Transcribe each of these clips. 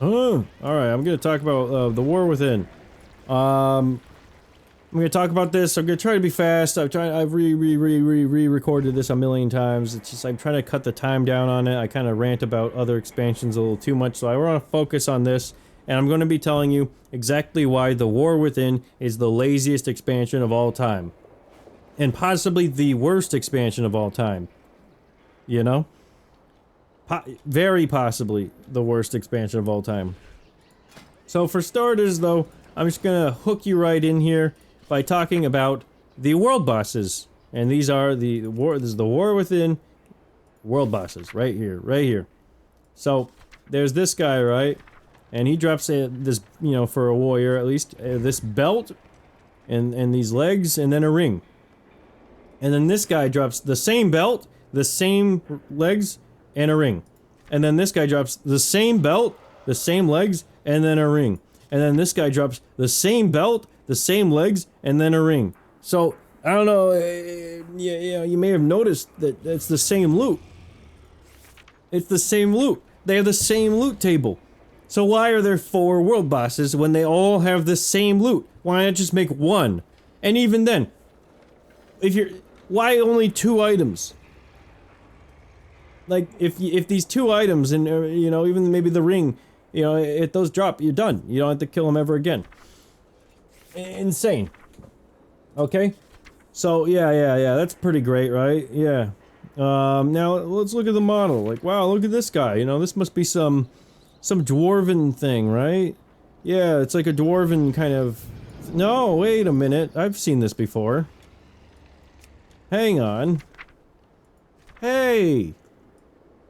Alright, I'm gonna talk about the war within. I'm gonna talk about this. I'm gonna try to be fast. I've re-recorded this a million times. It's just I'm trying to cut the time down on it. I kind of rant about other expansions a little too much, so I want to focus on this. And I'm gonna be telling you exactly why the war within is the laziest expansion of all time. And possibly the worst expansion of all time. You know? Very possibly the worst expansion of all time. So for starters though, I'm just gonna hook you right in here by talking about the world bosses. And these are this is the war within world bosses, right here, right here. So, there's this guy, right? And he drops this, you know, for a warrior at least, this belt, and these legs, and then a ring. And then this guy drops the same belt, the same legs, and a ring. And then this guy drops the same belt, the same legs, and then a ring. And then this guy drops the same belt, the same legs, and then a ring. So, I don't know, yeah, you may have noticed that it's the same loot. It's the same loot. They have the same loot table. So why are there 4 world bosses when they all have the same loot? Why not just make one? And even then, why only 2 items? Like, if these 2 items and, you know, even maybe the ring, you know, if those drop, you're done. You don't have to kill them ever again. Insane. Okay? So, yeah, that's pretty great, right? Yeah. Now, let's look at the model. Like, wow, look at this guy. You know, this must be some dwarven thing, right? Yeah, it's like a dwarven kind of... No, wait a minute. I've seen this before. Hang on. Hey!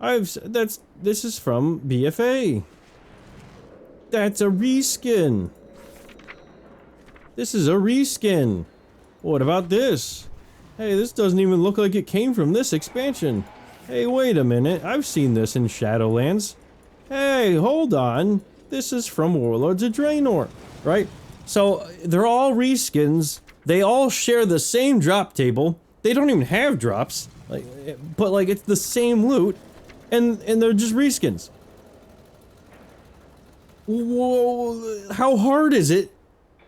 This is from BFA. That's a reskin. This is a reskin. What about this? Hey, this doesn't even look like it came from this expansion. Hey, wait a minute. I've seen this in Shadowlands. Hey, hold on. This is from Warlords of Draenor, right? So, they're all reskins. They all share the same drop table. They don't even have drops. But it's the same loot. And they're just reskins. Whoa, how hard is it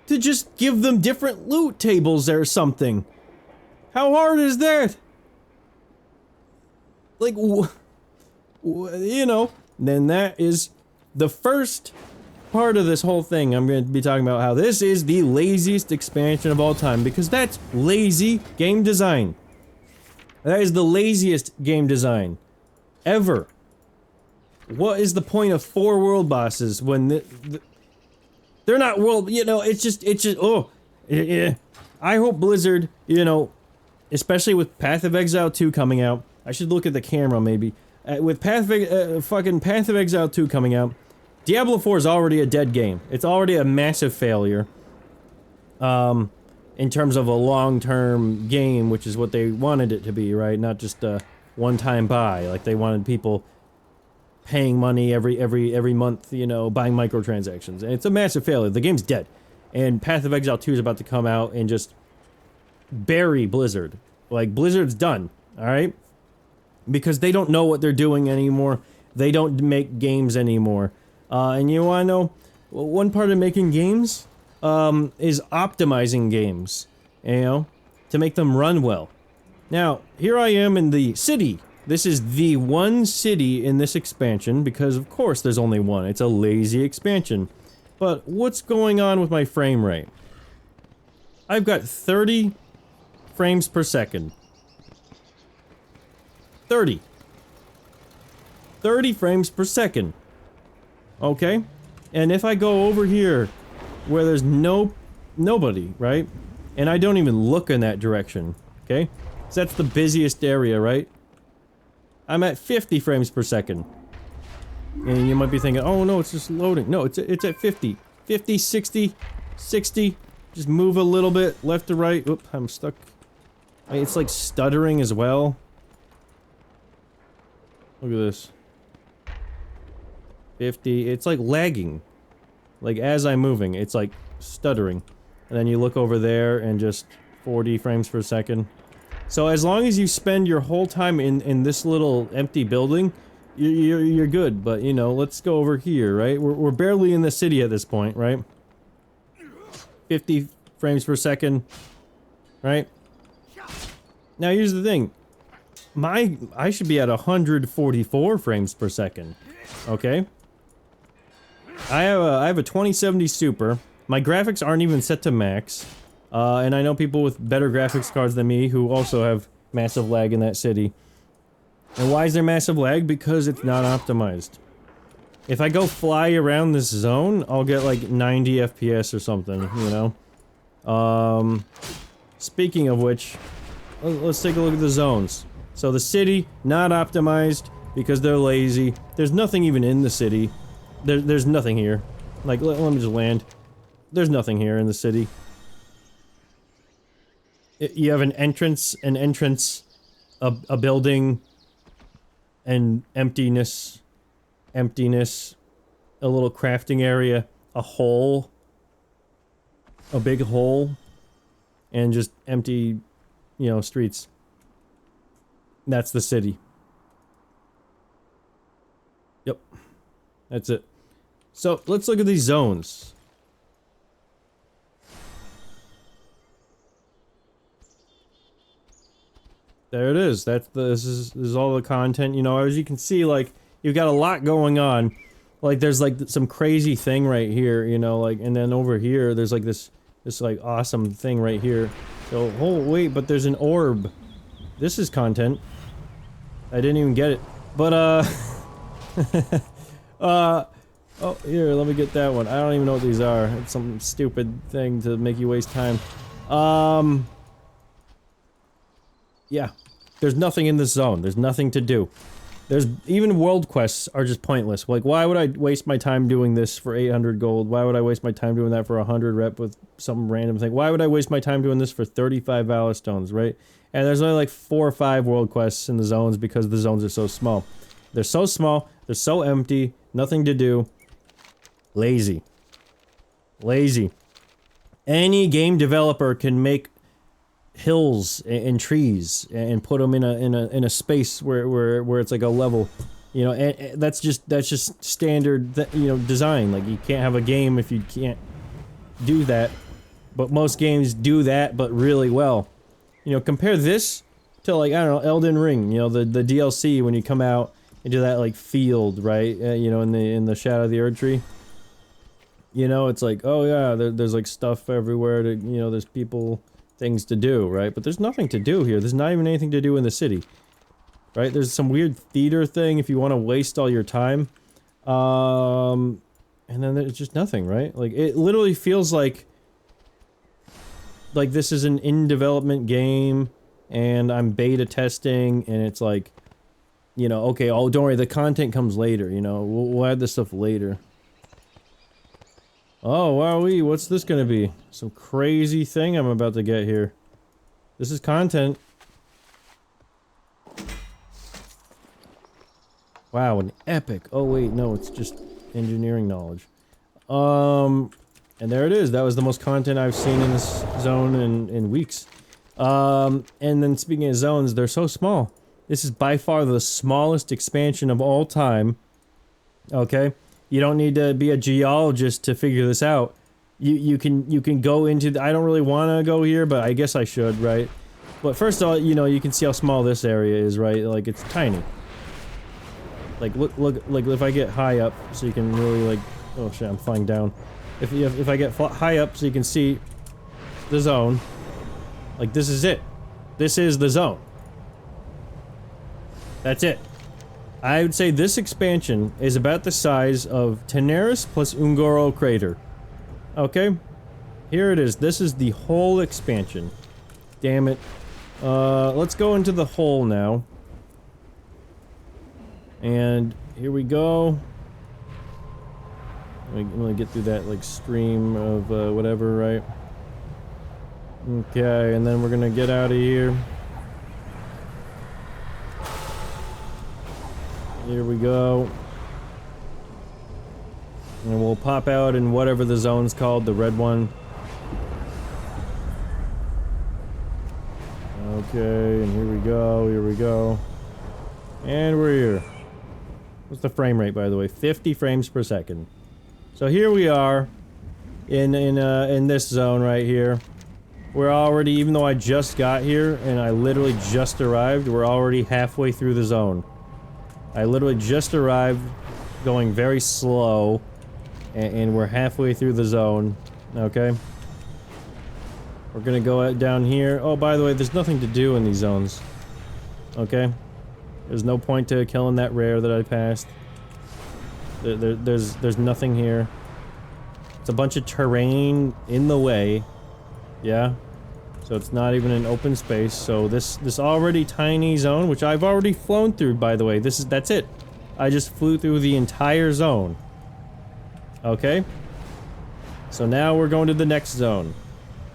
to just give them different loot tables or something? How hard is that? Like, you know, then that is the first part of this whole thing. I'm going to be talking about how this is the laziest expansion of all time, because that's lazy game design. That is the laziest game design ever. What is the point of 4 world bosses when they're not world, you know, it's just, oh, yeah. I hope Blizzard, you know, especially with Path of Exile 2 coming out, I should look at the camera maybe, with fucking Path of Exile 2 coming out, Diablo 4 is already a dead game. It's already a massive failure, in terms of a long-term game, which is what they wanted it to be, right? Not just a one-time buy, like they wanted people paying money every month, you know, buying microtransactions. And it's a massive failure. The game's dead. And Path of Exile 2 is about to come out and just bury Blizzard. Like, Blizzard's done, alright? Because they don't know what they're doing anymore. They don't make games anymore. And you wanna know, one part of making games, is optimizing games, you know, to make them run well. Now, here I am in the city. This is the one city in this expansion, because of course there's only one. It's a lazy expansion. But what's going on with my frame rate? I've got 30 frames per second. 30 frames per second. Okay? And if I go over here where there's nobody, right? And I don't even look in that direction, okay? So that's the busiest area, right? I'm at 50 frames per second. And you might be thinking, oh no, it's just loading. No, it's at 50. 50, 60, 60. Just move a little bit, left to right. Oop, I'm stuck. It's like stuttering as well. Look at this. 50, it's like lagging. Like as I'm moving, it's like stuttering. And then you look over there and just 40 frames per second. So as long as you spend your whole time in this little empty building, you're good, but you know, let's go over here, right? We're barely in the city at this point, right? 50 frames per second, right? Now here's the thing. I should be at 144 frames per second. Okay? I have a 2070 Super. My graphics aren't even set to max. And I know people with better graphics cards than me who also have massive lag in that city. And why is there massive lag? Because it's not optimized. If I go fly around this zone, I'll get like 90 FPS or something, you know? Speaking of which, let's take a look at the zones. So the city, not optimized because they're lazy. There's nothing even in the city. There's nothing here. Like, let me just land. There's nothing here in the city. You have an entrance, a building, and emptiness, a little crafting area, a hole, a big hole, and just empty, you know, streets. That's the city. Yep. That's it. So, let's look at these zones. There it is. This is all the content, you know, as you can see, like, you've got a lot going on. Like, there's like some crazy thing right here, you know, like, and then over here, there's like this like awesome thing right here. So, oh wait, but there's an orb. This is content. I didn't even get it. But, oh, here, let me get that one. I don't even know what these are. It's some stupid thing to make you waste time. Yeah. There's nothing in this zone. There's nothing to do. Even world quests are just pointless. Like, why would I waste my time doing this for 800 gold? Why would I waste my time doing that for 100 rep with some random thing? Why would I waste my time doing this for 35 valor stones, right? And there's only like 4 or 5 world quests in the zones because the zones are so small. They're so small, they're so empty, nothing to do. Lazy. Lazy. Any game developer can make hills and trees and put them in a space where it's like a level, you know, and that's just standard, you know, design. Like, you can't have a game if you can't do that, but most games do that, but really well. You know, compare this to, like, I don't know, Elden Ring, you know, the DLC when you come out into that, like, field, right, you know, in the Shadow of the Erd Tree. You know, it's like, oh yeah, there's like stuff everywhere to, you know, there's people, things to do, right? But there's nothing to do here. There's not even anything to do in the city. Right? There's some weird theater thing if you want to waste all your time. And then there's just nothing, right? Like, it literally feels like this is an in-development game, and I'm beta testing, and it's like, you know, okay, oh, don't worry, the content comes later, you know, we'll add this stuff later. Oh, wowee, what's this gonna be? Some crazy thing I'm about to get here. This is content. Wow, an epic. Oh wait, no, it's just engineering knowledge. And there it is. That was the most content I've seen in this zone in weeks. And then speaking of zones, they're so small. This is by far the smallest expansion of all time. Okay? You don't need to be a geologist to figure this out. You can go into I don't really want to go here, but I guess I should, right? But first of all, you know, you can see how small this area is, right? Like, it's tiny. Like, look, like, if I get high up, so you can really, like, oh shit, I'm flying down. If I get high up, so you can see the zone, like, this is it. This is the zone. That's it. I would say this expansion is about the size of Teneris plus Ungoro Crater. Okay? Here it is. This is the whole expansion. Damn it. Let's go into the hole now. And here we go. I'm gonna get through that, like, stream of, whatever, right? Okay, and then we're gonna get out of here. Here we go. And we'll pop out in whatever the zone's called, the red one. Okay, and here we go, and we're here. What's the frame rate, by the way? 50 frames per second. So here we are in this zone right here. We're already, even though I just got here and I literally just arrived, we're already halfway through the zone. I literally just arrived, going very slow, and we're halfway through the zone. Okay? We're gonna go down here. Oh, by the way, there's nothing to do in these zones. Okay? There's no point to killing that rare that I passed. There's nothing here. It's a bunch of terrain in the way. Yeah? So it's not even an open space. So this already tiny zone, which I've already flown through, by the way. That's it. I just flew through the entire zone. Okay? So now we're going to the next zone.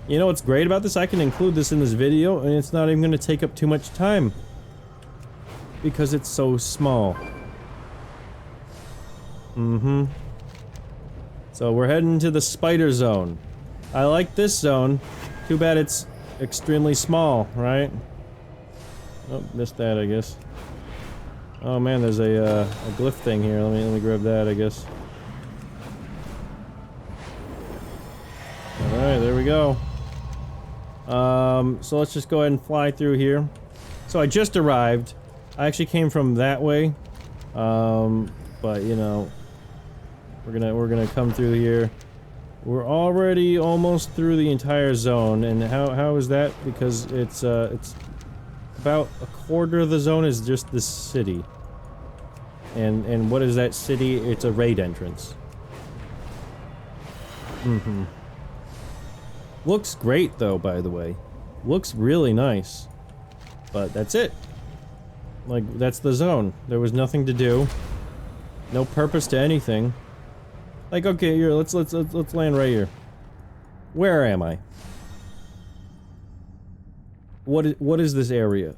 You know what's great about this? I can include this in this video, and it's not even going to take up too much time. Because it's so small. Mm-hmm. So we're heading to the spider zone. I like this zone. Too bad it's extremely small, right? Oh, missed that, I guess. Oh man, there's a glyph thing here. Let me grab that, I guess. Alright, there we go. So let's just go ahead and fly through here. So I just arrived. I actually came from that way. But you know, we're gonna come through here. We're already almost through the entire zone, and how is that? Because it's about a quarter of the zone is just the city. And what is that city? It's a raid entrance. Mm-hmm. Looks great though, by the way. Looks really nice. But that's it. Like, that's the zone. There was nothing to do. No purpose to anything. Like, okay, here, let's land right here. Where am I? What is this area?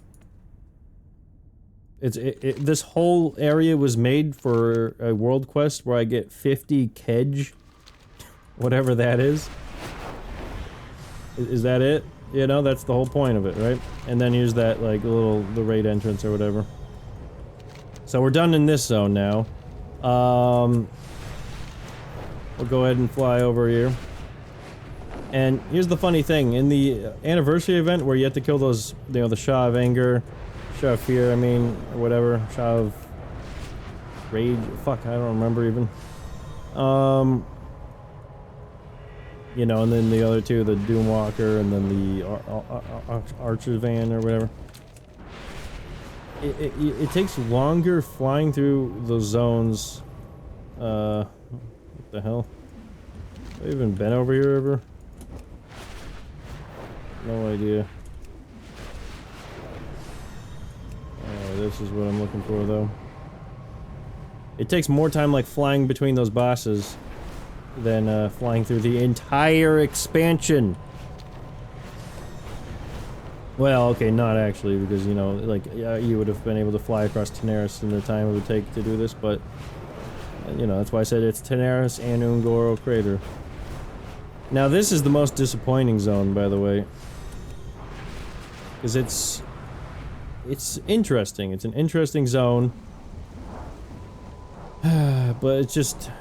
This whole area was made for a world quest where I get 50 kedge, whatever that is. Is that it? You know, that's the whole point of it, right? And then here's that, like, the raid entrance or whatever. So we're done in this zone now. We'll go ahead and fly over here. And here's the funny thing, in the anniversary event where you have to kill those, you know, the Shah of Anger, Shah of Fear, I mean, or whatever, Shah of Rage, fuck, I don't remember even. You know, and then the other two, the Doomwalker and then the Archer Van or whatever. It takes longer flying through those zones. What the hell? Have I even been over here ever? No idea. Oh, this is what I'm looking for, though. It takes more time, like, flying between those bosses than flying through the entire expansion. Well, okay, not actually, because, you know, like, you would have been able to fly across Tanaris in the time it would take to do this, but, you know, that's why I said it's Tanaris and Ungoro Crater. Now, this is the most disappointing zone, by the way. Because it's interesting. It's an interesting zone. But it's just...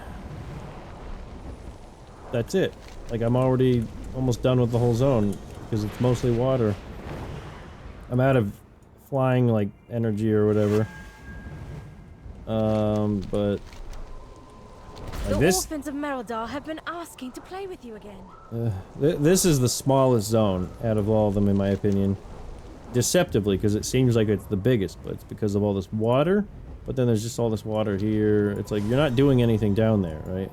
that's it. Like, I'm already almost done with the whole zone, because it's mostly water. I'm out of flying, like, energy or whatever. But... the orphans of Merodar have been asking to play with you again. This is the smallest zone out of all of them, in my opinion. Deceptively, because it seems like it's the biggest, but it's because of all this water. But then there's just all this water here. It's like, you're not doing anything down there, right?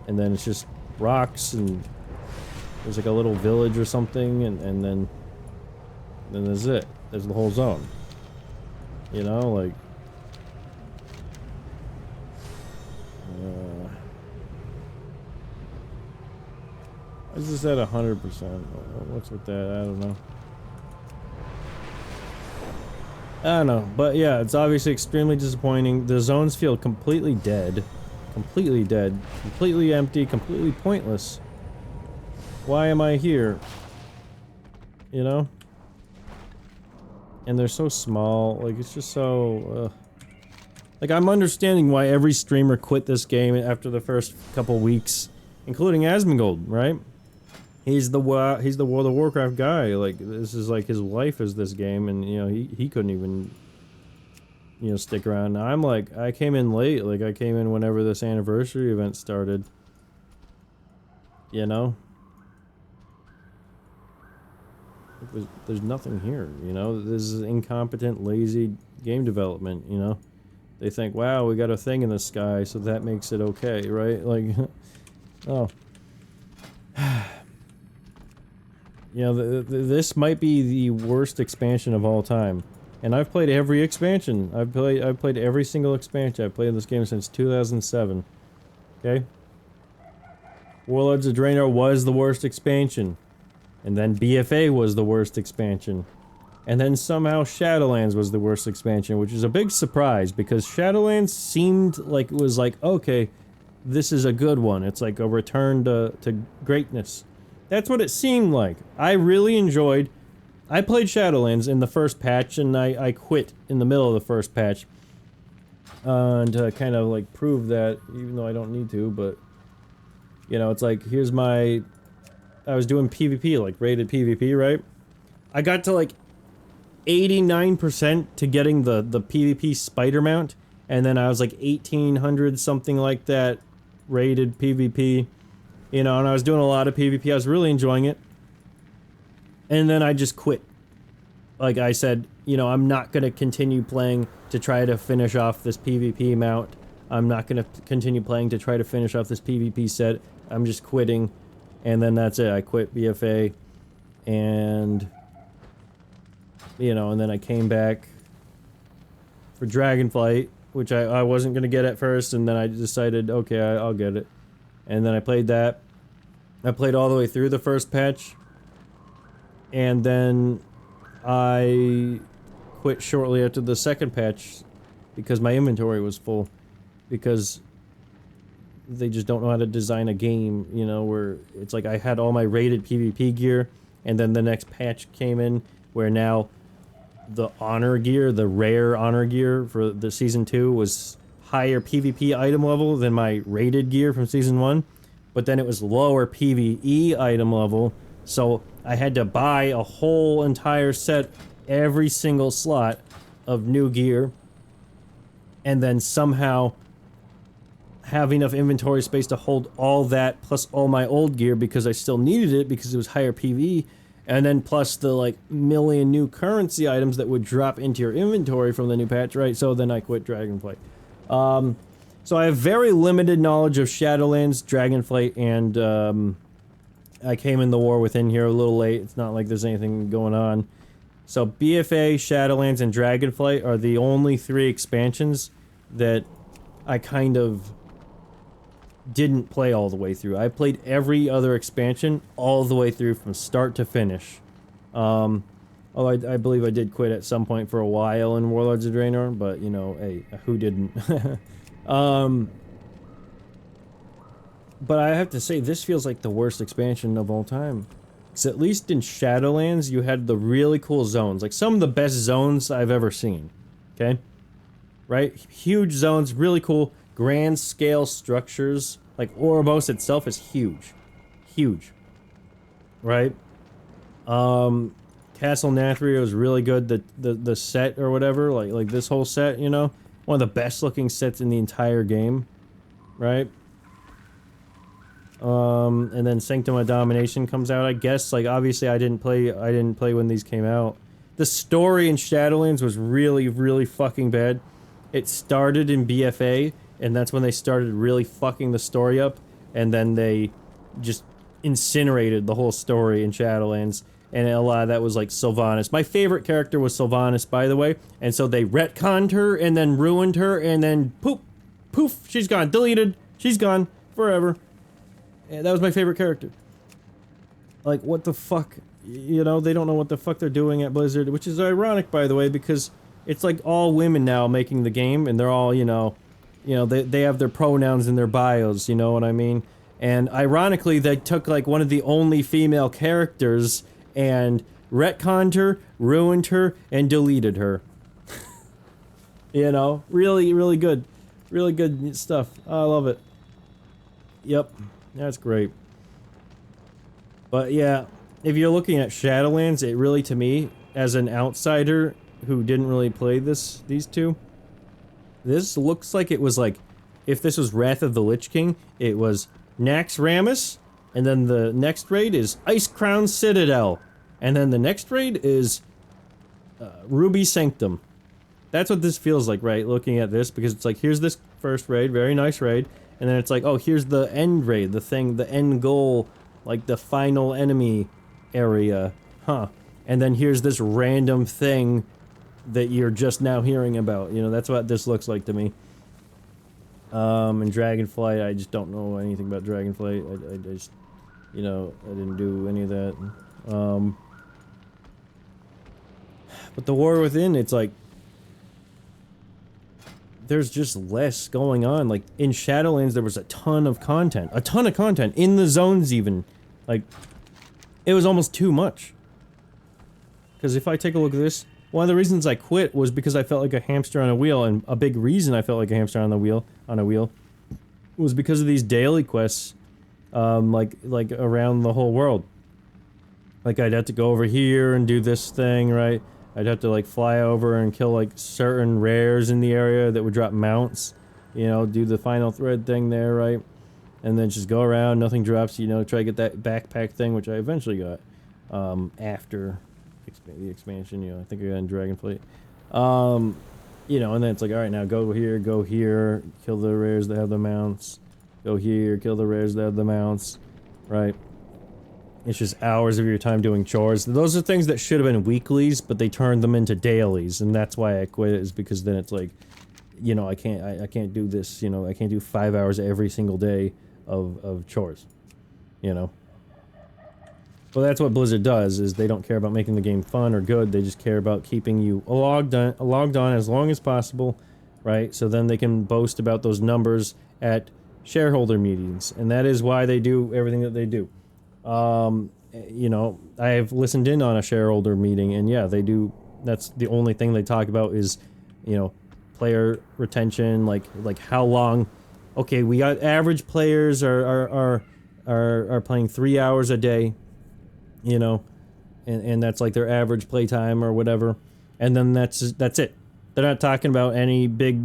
And then it's just rocks, and there's like a little village or something, and then there's it. There's the whole zone. You know, like... why is this at 100%? What's with that? I don't know. I don't know, but yeah, it's obviously extremely disappointing. The zones feel completely dead. Completely dead. Completely empty, completely pointless. Why am I here? You know? And they're so small, like, it's just so... Like, I'm understanding why every streamer quit this game after the first couple weeks, including Asmongold, right? He's the World of Warcraft guy. Like, this is like his life is this game, and you know he couldn't even, you know, stick around. Now, I'm like, I came in late. Like, I came in whenever this anniversary event started. You know, there's nothing here. You know, this is incompetent, lazy game development. You know, they think, wow, we got a thing in the sky, so that makes it okay, right? Like, oh. You know, this might be the worst expansion of all time, and I've played every expansion. I've played every single expansion. I've played this game since 2007. Okay. Warlords of Draenor was the worst expansion, and then BFA was the worst expansion, and then somehow Shadowlands was the worst expansion, which is a big surprise because Shadowlands seemed like it was like, okay, this is a good one. It's like a return to greatness. That's what it seemed like. I really enjoyed... I played Shadowlands in the first patch, and I quit in the middle of the first patch. And to kind of, like, prove that, even though I don't need to, but... You know, it's like, here's my... I was doing PvP, like, rated PvP, right? I got to, like, 89% to getting the PvP spider mount, and then I was, like, 1800, something like that, rated PvP. You know, and I was doing a lot of PvP. I was really enjoying it. And then I just quit. Like I said, you know, I'm not going to continue playing to try to finish off this PvP mount. I'm not going to continue playing to try to finish off this PvP set. I'm just quitting. And then that's it. I quit BFA. And, you know, and then I came back for Dragonflight, which I wasn't going to get at first. And then I decided, okay, I'll get it. And then I played that. I played all the way through the first patch. And then I quit shortly after the second patch because my inventory was full. Because they just don't know how to design a game, you know, where it's like I had all my rated PvP gear, and then the next patch came in where now the honor gear, the rare honor gear for the season 2 was higher PvP item level than my rated gear from season 1, but then it was lower PvE item level, so I had to buy a whole entire set, every single slot of new gear, and then somehow have enough inventory space to hold all that plus all my old gear because I still needed it because it was higher PvE, and then plus the like million new currency items that would drop into your inventory from the new patch, right? So then I quit Dragonflight. So I have very limited knowledge of Shadowlands, Dragonflight, and I came in the War Within here a little late. It's not like there's anything going on. So BFA, Shadowlands, and Dragonflight are the only 3 expansions that I kind of didn't play all the way through. I played every other expansion all the way through from start to finish. Oh, I believe I did quit at some point for a while in Warlords of Draenor, but, you know, hey, who didn't? But I have to say, this feels like the worst expansion of all time. Because at least in Shadowlands, you had the really cool zones. Like, some of the best zones I've ever seen. Okay? Right? Huge zones, really cool. Grand scale structures. Like, Ouroboros itself is huge. Huge. Right? Castle Nathria was really good. The set or whatever, like this whole set, you know? One of the best looking sets in the entire game. Right? And then Sanctum of Domination comes out, I guess. Like, obviously I didn't play when these came out. The story in Shadowlands was really, really fucking bad. It started in BFA, and that's when they started really fucking the story up, and then they just incinerated the whole story in Shadowlands, and a lot of that was like Sylvanas. My favorite character was Sylvanas, by the way, and so they retconned her, and then ruined her, and then poof, she's gone, deleted, she's gone, forever. And that was my favorite character. Like, what the fuck? You know, they don't know what the fuck they're doing at Blizzard, which is ironic, by the way, because it's like all women now making the game, and they're all, you know, they have their pronouns in their bios, you know what I mean? And ironically, they took like one of the only female characters and retconned her, ruined her, and deleted her. You know, really, really good. Really good stuff. I love it. Yep, that's great. But yeah, if you're looking at Shadowlands, it really, to me, as an outsider who didn't really play these two, this looks like it was like, if this was Wrath of the Lich King, it was Nax Ramus, and then the next raid is Ice Crown Citadel, and then the next raid is Ruby Sanctum. That's what this feels like, right? Looking at this, because it's like, here's this first raid, very nice raid, and then it's like, oh, here's the end raid, the thing, the end goal, like the final enemy area, huh? And then here's this random thing that you're just now hearing about. You know, that's what this looks like to me. And Dragonflight, I just don't know anything about Dragonflight. I just, you know, I didn't do any of that. But the War Within, it's like, there's just less going on. Like, in Shadowlands, there was a ton of content. A ton of content. In the zones, even. Like, it was almost too much. Because if I take a look at this, one of the reasons I quit was because I felt like a hamster on a wheel, and a big reason I felt like a hamster on a wheel, was because of these daily quests, like around the whole world. Like, I'd have to go over here and do this thing, right? I'd have to, like, fly over and kill, like, certain rares in the area that would drop mounts. You know, do the final thread thing there, right? And then just go around, nothing drops, you know, try to get that backpack thing, which I eventually got, after the expansion, you know, I think I got in Dragonflight. You know, and then it's like, alright, now go here, kill the rares that have the mounts. Go here, kill the rares that have the mounts. Right? It's just hours of your time doing chores. Those are things that should have been weeklies, but they turned them into dailies, and that's why I quit, is because then it's like, you know, I can't do this, you know, I can't do 5 hours every single day of chores. You know? Well, that's what Blizzard does, is they don't care about making the game fun or good, they just care about keeping you logged on as long as possible, right? So then they can boast about those numbers at shareholder meetings, and that is why they do everything that they do. You know, I've listened in on a shareholder meeting, and yeah, they do, that's the only thing they talk about is, you know, player retention, like how long, okay, we got average players are playing 3 hours a day, you know, and that's like their average playtime or whatever, and then that's it. They're not talking about any big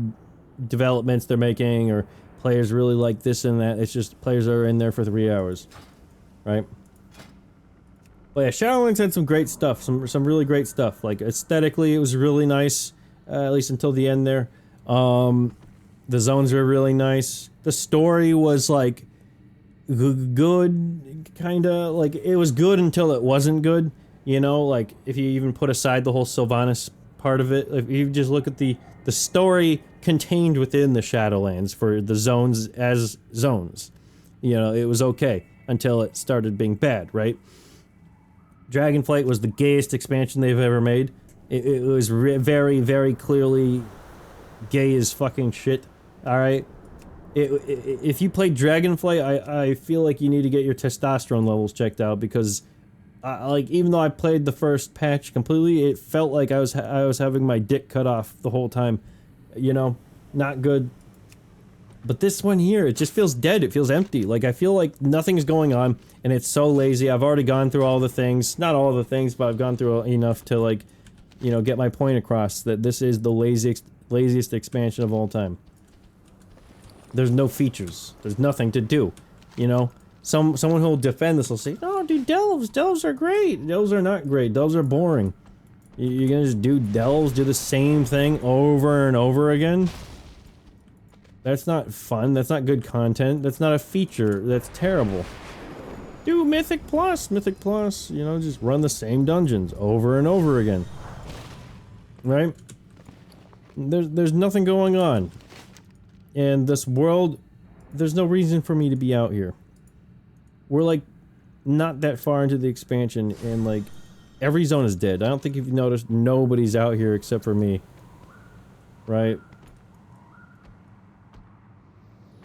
developments they're making, or players really like this and that. It's just players are in there for 3 hours, right? But yeah, Shadowlands had some great stuff, some really great stuff. Like, aesthetically, it was really nice, at least until the end there. The zones were really nice. The story was like good, kinda. Like, it was good until it wasn't good. You know, like, if you even put aside the whole Sylvanas part of it, if you just look at the story contained within the Shadowlands for the zones as zones, you know, it was okay until it started being bad, right? Dragonflight was the gayest expansion they've ever made. It was very, very clearly gay as fucking shit, alright? If you played Dragonflight, I feel like you need to get your testosterone levels checked out, because like, even though I played the first patch completely, it felt like I was having my dick cut off the whole time. You know, not good. But this one here, it just feels dead. It feels empty. Like, I feel like nothing's going on, and it's so lazy. I've already gone through all the things. Not all the things, but I've gone through enough to, like, you know, get my point across that this is the laziest expansion of all time. There's no features. There's nothing to do, you know? Someone who'll defend this will say, "No, dude, delves are great." Delves are not great. Delves are boring. You're gonna just do delves, do the same thing over and over again? That's not fun. That's not good content. That's not a feature. That's terrible. Do Mythic Plus, you know, just run the same dungeons over and over again. Right? There's nothing going on. And this world, there's no reason for me to be out here. We're, like, not that far into the expansion, and, like, every zone is dead. I don't think if you've noticed, nobody's out here except for me. Right?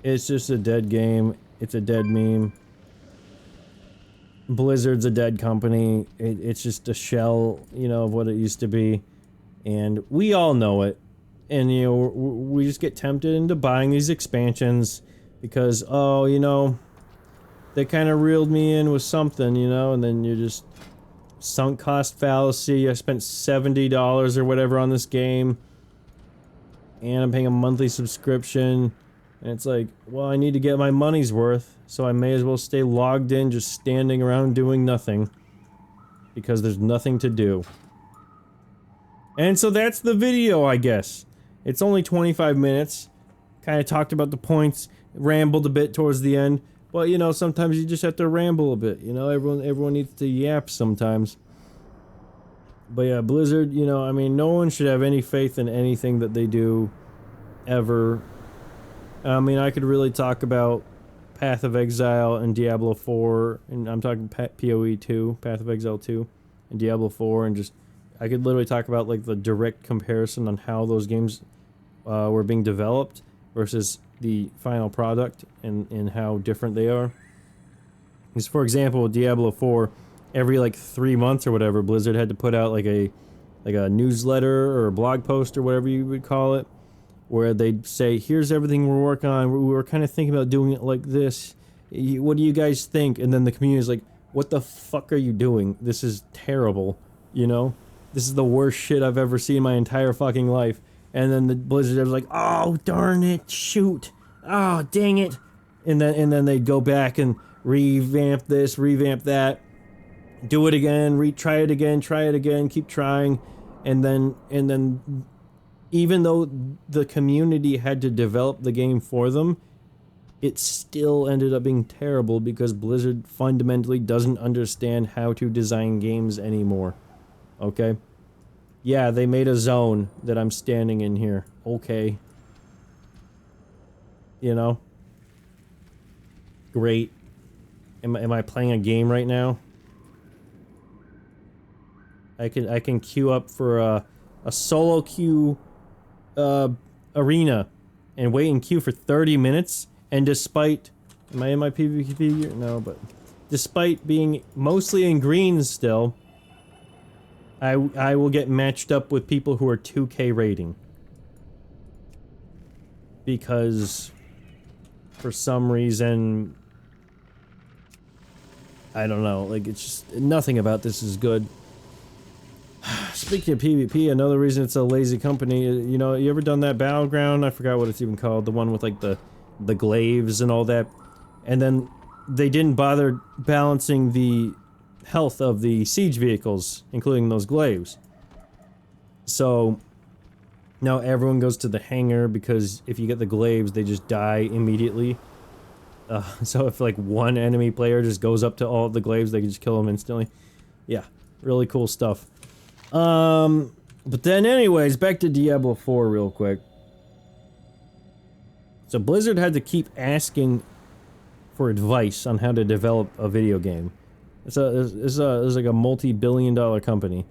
It's just a dead game. It's a dead meme. Blizzard's a dead company. It's just a shell, you know, of what it used to be. And we all know it. and you know, we just get tempted into buying these expansions because, oh, you know, they kind of reeled me in with something, you know, and then you just sunk cost fallacy. I spent $70 or whatever on this game, and I'm paying a monthly subscription, and it's like, well, I need to get my money's worth, so I may as well stay logged in, just standing around doing nothing, because there's nothing to do. And so that's the video, I guess. It's only 25 minutes. Kind of talked about the points, rambled a bit towards the end. But, you know, sometimes you just have to ramble a bit, you know? Everyone needs to yap sometimes. But yeah, Blizzard, you know, I mean, no one should have any faith in anything that they do, ever. I mean, I could really talk about Path of Exile and Diablo 4, and I'm talking PoE 2, Path of Exile 2, and Diablo 4, and just, I could literally talk about, like, the direct comparison on how those games were being developed versus the final product, and how different they are. Because, for example, Diablo 4, every, like, 3 months or whatever, Blizzard had to put out, like a newsletter or a blog post or whatever you would call it, where they'd say, here's everything we're working on, we were kind of thinking about doing it like this, what do you guys think? And then the community's like, what the fuck are you doing? This is terrible, you know? This is the worst shit I've ever seen in my entire fucking life. And then the Blizzard was like, oh, darn it, shoot, oh, dang it. And then they'd go back and revamp this, revamp that, do it again, try it again, keep trying. And then even though the community had to develop the game for them, it still ended up being terrible because Blizzard fundamentally doesn't understand how to design games anymore. Okay? Yeah, they made a zone that I'm standing in here. Okay. You know? Great. Am I playing a game right now? I can queue up for a solo queue arena and wait in queue for 30 minutes, and despite, am I in my PvP? No, but despite being mostly in green still, I will get matched up with people who are 2K rating. Because for some reason, I don't know, like, it's just, nothing about this is good. Speaking of PvP, another reason it's a lazy company, you know, you ever done that Battleground? I forgot what it's even called, the one with, like, the glaives and all that. And then they didn't bother balancing the health of the siege vehicles, including those glaives. So now everyone goes to the hangar because if you get the glaives, they just die immediately. So if, like, one enemy player just goes up to all of the glaives, they can just kill them instantly. Yeah, really cool stuff. But then anyways, back to Diablo 4 real quick. So Blizzard had to keep asking for advice on how to develop a video game. It's like a multi-billion-dollar company.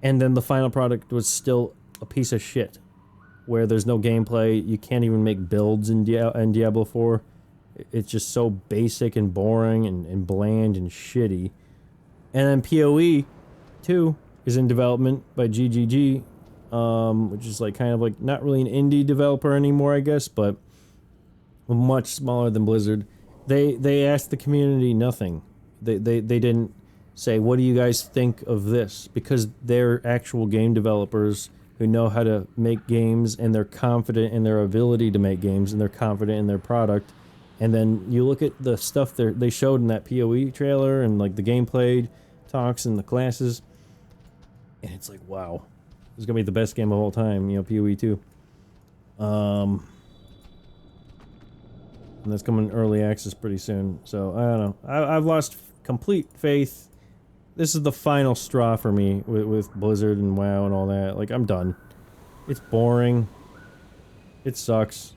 And then the final product was still a piece of shit. Where there's no gameplay, you can't even make builds in Diablo 4. It's just so basic and boring and bland and shitty. And then PoE 2 is in development by GGG, which is like kind of like not really an indie developer anymore, I guess, but much smaller than Blizzard. They asked the community nothing. They didn't say, what do you guys think of this? Because they're actual game developers who know how to make games, and they're confident in their ability to make games, and they're confident in their product. And then you look at the stuff they showed in that PoE trailer, and like the gameplay talks and the classes, and it's like, wow, this is gonna be the best game of all time, you know, PoE 2. And that's coming early access pretty soon, so I don't know. I've lost complete faith. This is the final straw for me with Blizzard and WoW and all that. Like, I'm done. It's boring. It sucks.